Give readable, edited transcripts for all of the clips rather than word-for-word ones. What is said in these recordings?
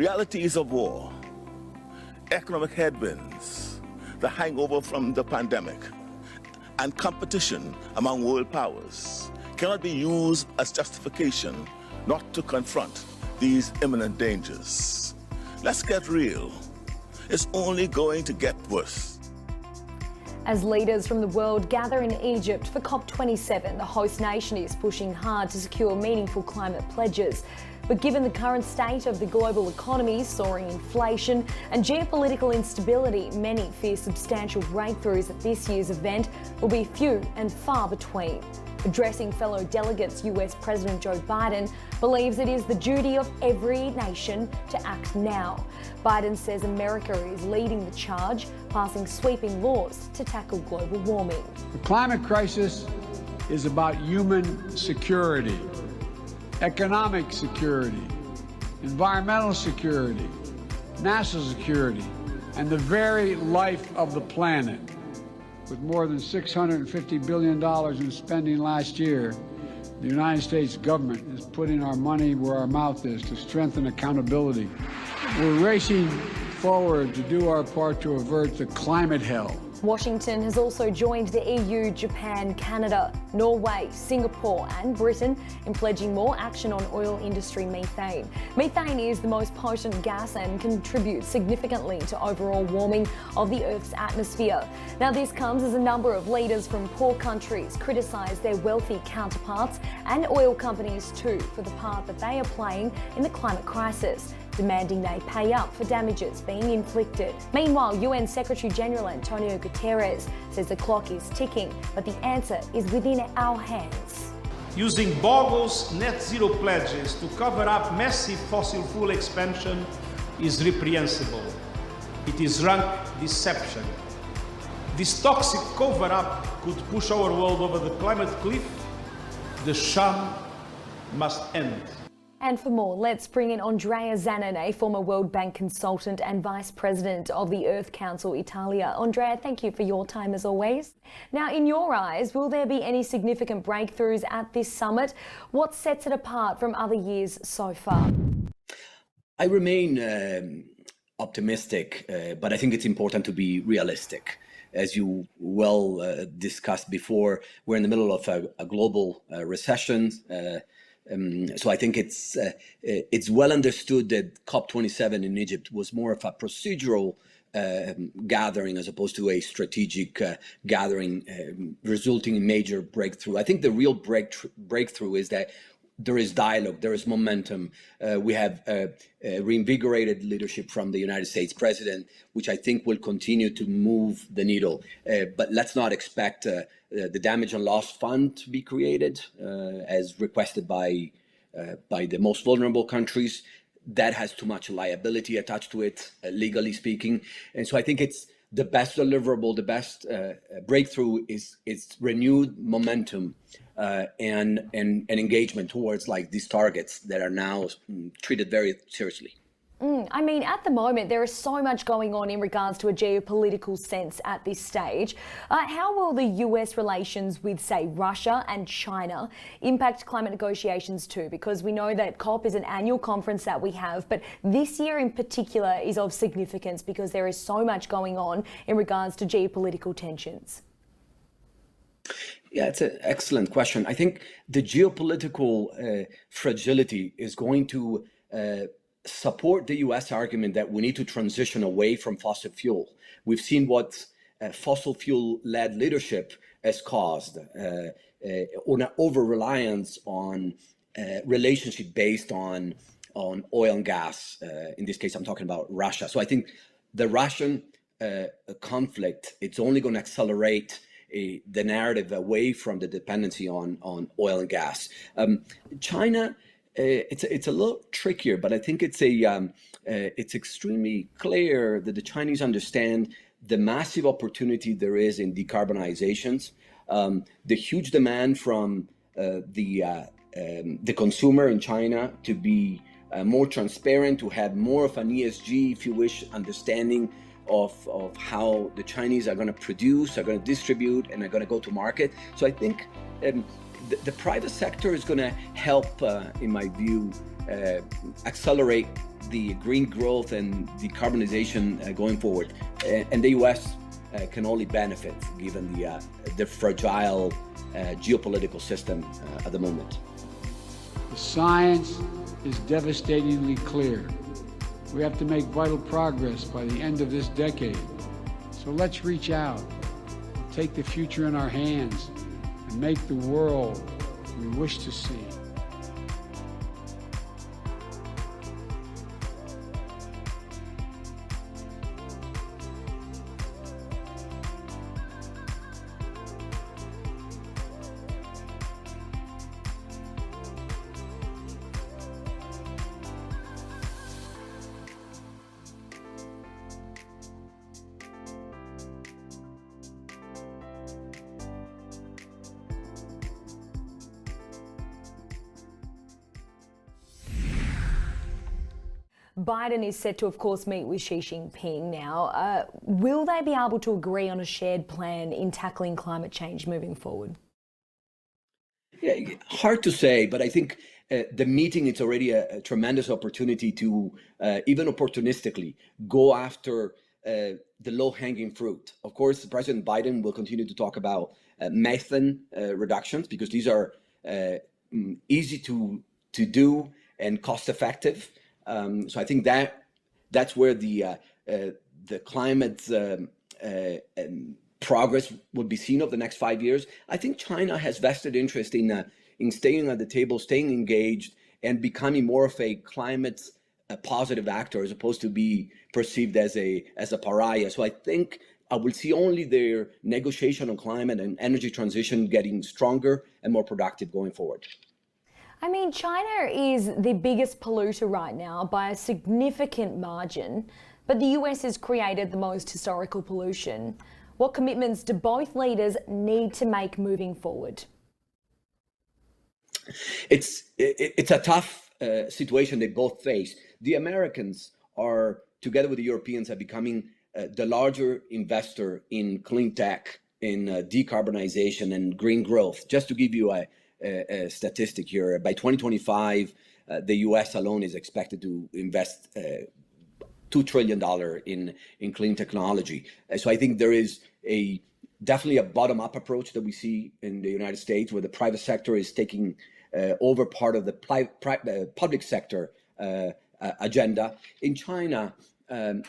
realities of war, economic headwinds, the hangover from the pandemic, and competition among world powers cannot be used as justification not to confront these imminent dangers. Let's get real. It's only going to get worse. As leaders from the world gather in Egypt for COP27, the host nation is pushing hard to secure meaningful climate pledges. But given the current state of the global economy, soaring inflation and geopolitical instability, many fear substantial breakthroughs at this year's event will be few and far between. Addressing fellow delegates, US President Joe Biden believes it is the duty of every nation to act now. Biden says America is leading the charge, passing sweeping laws to tackle global warming. The climate crisis is about human security, economic security, environmental security, national security, and the very life of the planet. With more than $650 billion in spending last year, the United States government is putting our money where our mouth is to strengthen accountability. We're racing forward to do our part to avert the climate hell. Washington has also joined the EU, Japan, Canada, Norway, Singapore and Britain in pledging more action on oil industry methane. Methane is the most potent gas and contributes significantly to overall warming of the Earth's atmosphere. Now, this comes as a number of leaders from poor countries criticise their wealthy counterparts and oil companies too for the part that they are playing in the climate crisis, demanding they pay up for damages being inflicted. Meanwhile, UN Secretary-General Antonio Guterres says the clock is ticking, but the answer is within our hands. Using bogus net zero pledges to cover up massive fossil fuel expansion is reprehensible. It is rank deception. This toxic cover-up could push our world over the climate cliff. The sham must end. And for more, let's bring in Andrea Zanon, a former World Bank consultant and Vice President of the Earth Council Italia. Andrea, thank you for your time as always. Now, in your eyes, will there be any significant breakthroughs at this summit? What sets it apart from other years so far? I remain optimistic, but I think it's important to be realistic. As you well discussed before, we're in the middle of a global recession. So I think it's well understood that COP27 in Egypt was more of a procedural gathering as opposed to a strategic gathering resulting in major breakthrough. I think the real breakthrough is that there is dialogue, there is momentum. We have reinvigorated leadership from the United States president, which I think will continue to move the needle. But let's not expect the damage and loss fund to be created as requested by the most vulnerable countries. That has too much liability attached to it, legally speaking. And so I think it's the best deliverable, the best breakthrough is renewed momentum and engagement towards like these targets that are now treated very seriously. I mean, at the moment, there is so much going on in regards to a geopolitical sense at this stage. How will the US relations with, say, Russia and China impact climate negotiations too? Because we know that COP is an annual conference that we have, but this year in particular is of significance because there is so much going on in regards to geopolitical tensions. Yeah, it's an excellent question. I think the geopolitical fragility is going to support the U.S. argument that we need to transition away from fossil fuel. We've seen what fossil fuel-led leadership has caused on an over-reliance on relationship based on oil and gas. In this case, I'm talking about Russia. So I think the Russian conflict, it's only going to accelerate the narrative away from the dependency on oil and gas. China, it's a little trickier, but I think it's extremely clear that the Chinese understand the massive opportunity there is in decarbonizations, the huge demand from the consumer in China to be more transparent, to have more of an ESG, if you wish, understanding of how the Chinese are going to produce, are going to distribute, and are going to go to market. So I think the private sector is going to help, in my view, accelerate the green growth and decarbonization going forward. And the US can only benefit given the fragile geopolitical system at the moment. The science is devastatingly clear. We have to make vital progress by the end of this decade. So let's reach out, take the future in our hands, and make the world we wish to see. Biden is set to, of course, meet with Xi Jinping now. Will they be able to agree on a shared plan in tackling climate change moving forward? Yeah, hard to say, but I think the meeting is already a tremendous opportunity to even opportunistically go after the low-hanging fruit. Of course, President Biden will continue to talk about methane reductions because these are easy to do and cost-effective. So I think that's where the climate progress will be seen over the next 5 years. I think China has vested interest in staying at the table, staying engaged, and becoming more of a climate positive actor as opposed to be perceived as a pariah. So I think I will see only their negotiation on climate and energy transition getting stronger and more productive going forward. I mean, China is the biggest polluter right now by a significant margin, but the US has created the most historical pollution. What commitments do both leaders need to make moving forward? It's a tough situation they both face. The Americans are, together with the Europeans, are becoming the larger investor in clean tech, in decarbonization and green growth. Just to give you a statistic here, by 2025, the US alone is expected to invest $2 trillion in clean technology. So I think there is definitely a bottom-up approach that we see in the United States, where the private sector is taking over part of the public sector agenda. In China,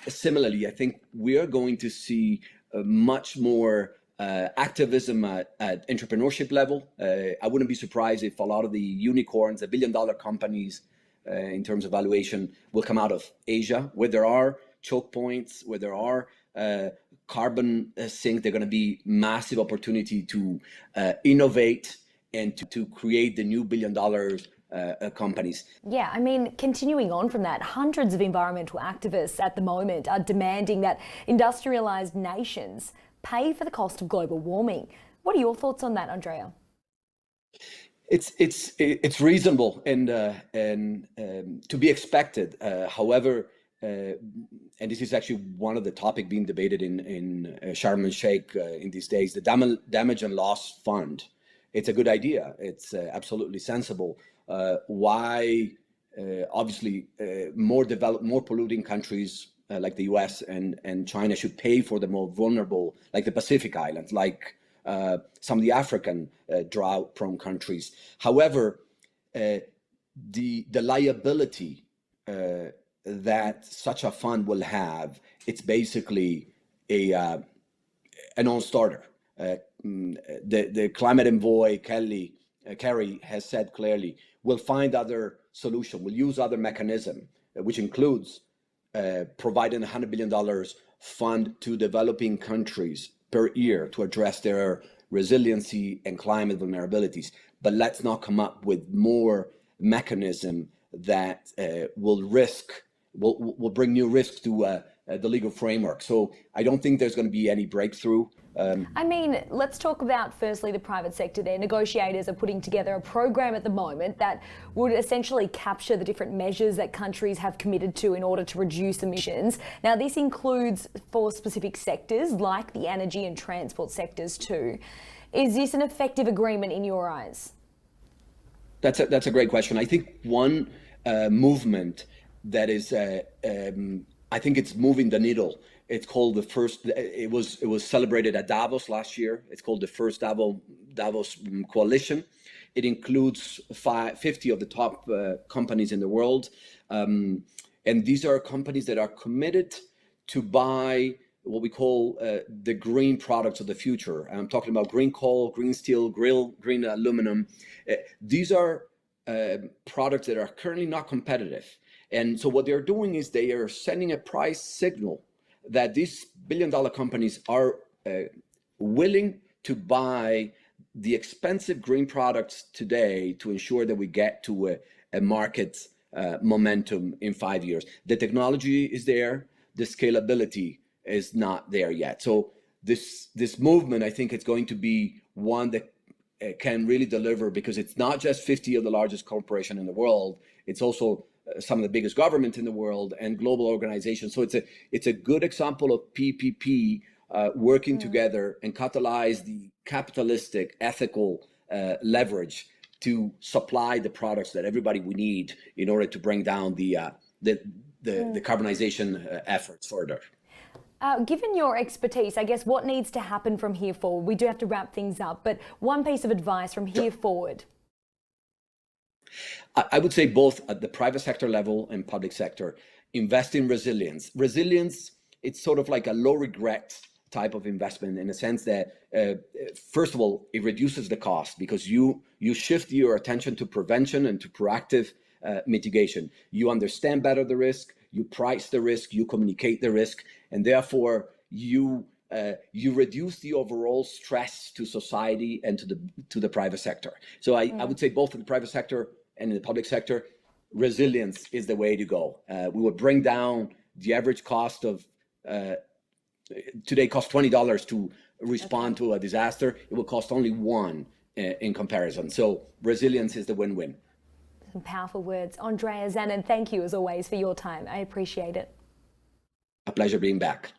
similarly, I think we are going to see much more activism at entrepreneurship level. I wouldn't be surprised if a lot of the unicorns, the billion-dollar companies in terms of valuation, will come out of Asia, where there are choke points, where there are carbon sinks. They're going to be massive opportunity to innovate and to create the new billion-dollar companies. Yeah, I mean, continuing on from that, hundreds of environmental activists at the moment are demanding that industrialized nations pay for the cost of global warming. What are your thoughts on that, Andrea? It's reasonable and to be expected. However, and this is actually one of the topics being debated in Sharm el-Sheikh in these days, the damage and loss fund. It's a good idea. It's absolutely sensible. Why, obviously, more polluting countries like the US and China should pay for the more vulnerable, like the Pacific Islands, like some of the African drought-prone countries. However, the liability that such a fund will have, it's basically a non-starter. The climate envoy Kerry has said clearly, we'll find other solution. We'll use other mechanism, which includes providing $100 billion fund to developing countries per year to address their resiliency and climate vulnerabilities. But let's not come up with more mechanism that will bring new risks to the legal framework. So I don't think there's going to be any breakthrough. I mean, let's talk about firstly the private sector there. Negotiators are putting together a program at the moment that would essentially capture the different measures that countries have committed to in order to reduce emissions. Now, this includes for specific sectors like the energy and transport sectors too. Is this an effective agreement in your eyes? That's a great question. I think one movement that is, I think it's moving the needle. It's called the first. It was celebrated at Davos last year. It's called the first Davos Coalition. It includes 50 of the top companies in the world, and these are companies that are committed to buy what we call the green products of the future. I'm talking about green coal, green steel, green aluminum. These are products that are currently not competitive. And so what they're doing is they are sending a price signal that these billion-dollar companies are willing to buy the expensive green products today to ensure that we get to a market momentum in 5 years. The technology is there, the scalability is not there yet. So this movement, I think it's going to be one that can really deliver, because it's not just 50 of the largest corporations in the world, it's also some of the biggest governments in the world and global organizations. So it's a good example of PPP working together and catalyze the capitalistic, ethical leverage to supply the products that everybody we need in order to bring down the carbonization efforts further. Given your expertise, I guess what needs to happen from here forward? We do have to wrap things up, but one piece of advice from here forward. I would say both at the private sector level and public sector, invest in resilience. Resilience, it's sort of like a low regret type of investment in the sense that, first of all, it reduces the cost because you shift your attention to prevention and to proactive mitigation. You understand better the risk, you price the risk, you communicate the risk, and therefore you reduce the overall stress to society and to the private sector. So I would say both in the private sector and in the public sector, resilience is the way to go. We would bring down the average cost of today costs $20 to respond to a disaster. It will cost only $1 in comparison. So resilience is the win-win. Some powerful words. Andrea Zanon, thank you as always for your time. I appreciate it. A pleasure being back.